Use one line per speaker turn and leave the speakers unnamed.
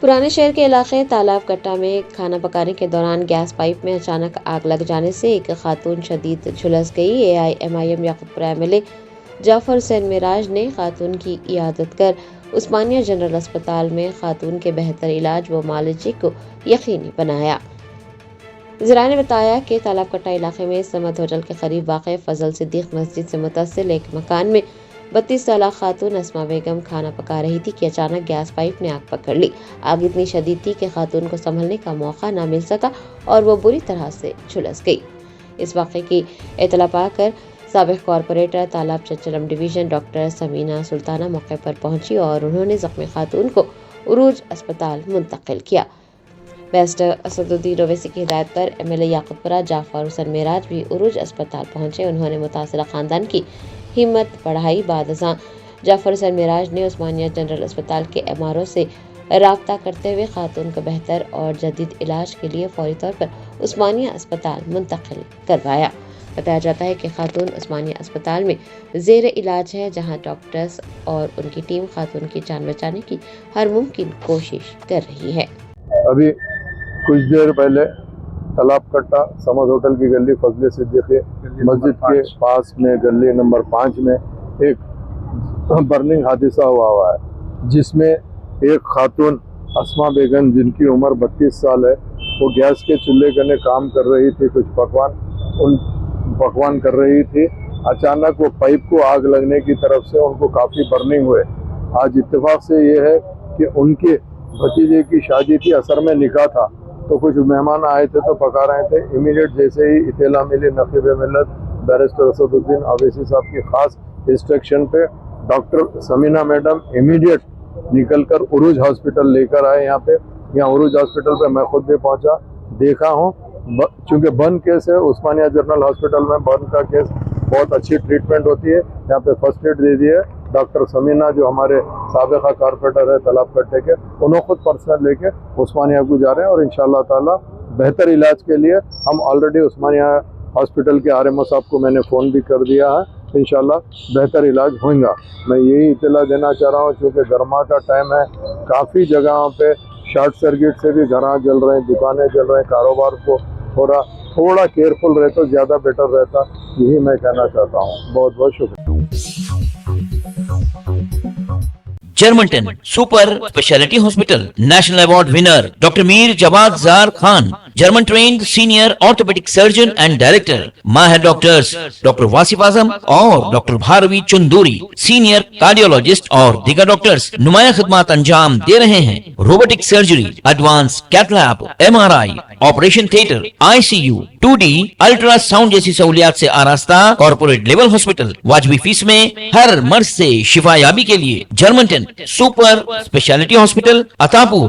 پرانے شہر کے علاقے تالاب کٹا میں کھانا پکانے کے دوران گیس پائپ میں اچانک آگ لگ جانے سے ایک خاتون شدید جھلس گئی۔ AIMIM یاقوت پورہ MLA جعفر حسین معراج نے خاتون کی عیادت کر عثمانیہ جنرل اسپتال میں خاتون کے بہتر علاج و معالجے کو یقینی بنایا۔ ذرائع نے بتایا کہ تالاب کٹا علاقے میں سمد ہوٹل کے قریب واقع فضل صدیق مسجد سے متصل ایک مکان میں 32 سالہ خاتون اسما بیگم کھانا پکا رہی تھی کہ اچانک گیس پائپ نے آگ پکڑ لی۔ آگ اتنی شدید تھی کہ خاتون کو سنبھلنے کا موقع نہ مل سکا اور وہ بری طرح سے جھلس گئی۔ اس واقعے کی اطلاع پا کر سابق کارپوریٹر تالاب چنچلم ڈویژن ڈاکٹر سمینہ سلطانہ موقع پر پہنچی اور انہوں نے زخمی خاتون کو عروج اسپتال منتقل کیا۔ بیرسٹر اسد الدین اویسی کی ہدایت پر MLA یاقوت پورہ جعفر حسین معراج بھی عروج اسپتال پہنچے۔ انہوں نے متاثرہ خاندان کی ہمت بڑھائی۔ بعد ازاں جعفر حسین معراج نے عثمانیہ جنرل اسپتال کے MRO سے رابطہ کرتے ہوئے خاتون کو بہتر اور جدید علاج کے لیے فوری طور پر عثمانیہ اسپتال منتقل کروایا۔ بتایا جاتا ہے کہ خاتون عثمانیہ اسپتال میں زیر علاج ہے، جہاں ڈاکٹرز اور ان کی ٹیم خاتون کی جان بچانے کی ہر ممکن کوشش کر رہی ہے۔
ابھی کچھ دیر پہلے تالاب کٹا سمد ہوٹل کی گلی فضل صدیق مسجد کے پاس میں گلی نمبر 5 میں ایک برننگ حادثہ ہوا ہے، جس میں ایک خاتون اسما بیگم جن کی عمر 32 سال ہے، وہ گیس کے چولہے کے کام کر رہی تھی، کچھ پکوان کر رہی تھی۔ اچانک وہ پائپ کو آگ لگنے کی طرف سے ان کو کافی برننگ ہوئے۔ آج اتفاق سے یہ ہے کہ ان کے بھتیجے کی شادی تھی، اثر میں نکاح تھا، تو کچھ مہمان آئے تھے تو پکا رہے تھے۔ امیڈیٹ جیسے ہی اطلاع ملی نقیب ملت بیرسٹر اسد الدین اویسی صاحب کی خاص انسٹرکشن پہ ڈاکٹر سمینہ میڈم امیڈیٹ نکل کر عروج ہاسپٹل لے کر آئے۔ یہاں عروج ہاسپٹل پہ میں خود بھی پہنچا، دیکھا ہوں، چونکہ برن کیس ہے عثمانیہ جنرل ہاسپٹل میں، برن کا کیس بہت اچھی ٹریٹمنٹ ہوتی ہے۔ یہاں پہ فرسٹ ایڈ دے دی ہے ڈاکٹر سمینہ، جو ہمارے سابقہ کارپوریٹر ہے تالاب کٹے کے، انہوں خود پرسنل لے کے عثمانیہ کو جا رہے ہیں، اور انشاءاللہ تعالی بہتر علاج کے لیے ہم آلریڈی عثمانیہ ہاسپٹل کے RMO صاحب کو میں نے فون بھی کر دیا ہے، انشاءاللہ بہتر علاج ہوگا۔ میں یہی اطلاع دینا چاہ رہا ہوں، چونکہ گرما کا ٹائم ہے، کافی جگہوں پہ شارٹ سرکٹ سے بھی گھراں جل رہے ہیں، دکانیں جل رہے ہیں، کاروبار کو تھوڑا کیئرفل رہے تو زیادہ بیٹر رہتا، یہی میں کہنا چاہتا ہوں۔ بہت بہت شکریہ۔
جرمنٹن super specialty hospital national award winner doctor Mir Jawad Zar Khan, German trained senior orthopedic surgeon and director, ماہر ڈاکٹرز ڈاکٹر واصف اعظم اور doctor Bharavi Chanduri, senior cardiologist اور دیگر ڈاکٹرز نمایاں خدمات انجام دے رہے ہیں۔ Robotic surgery, advance cath lab, MRI، operation theatre, ICU، 2D ultrasound جیسی سہولیات سے آراستہ کارپوریٹ لیول ہاسپٹل، واجبی فیس میں ہر مرض سے شفا یابی کے لیے جرمنٹن سپر اسپیشلٹی ہاسپٹل، عطا پور۔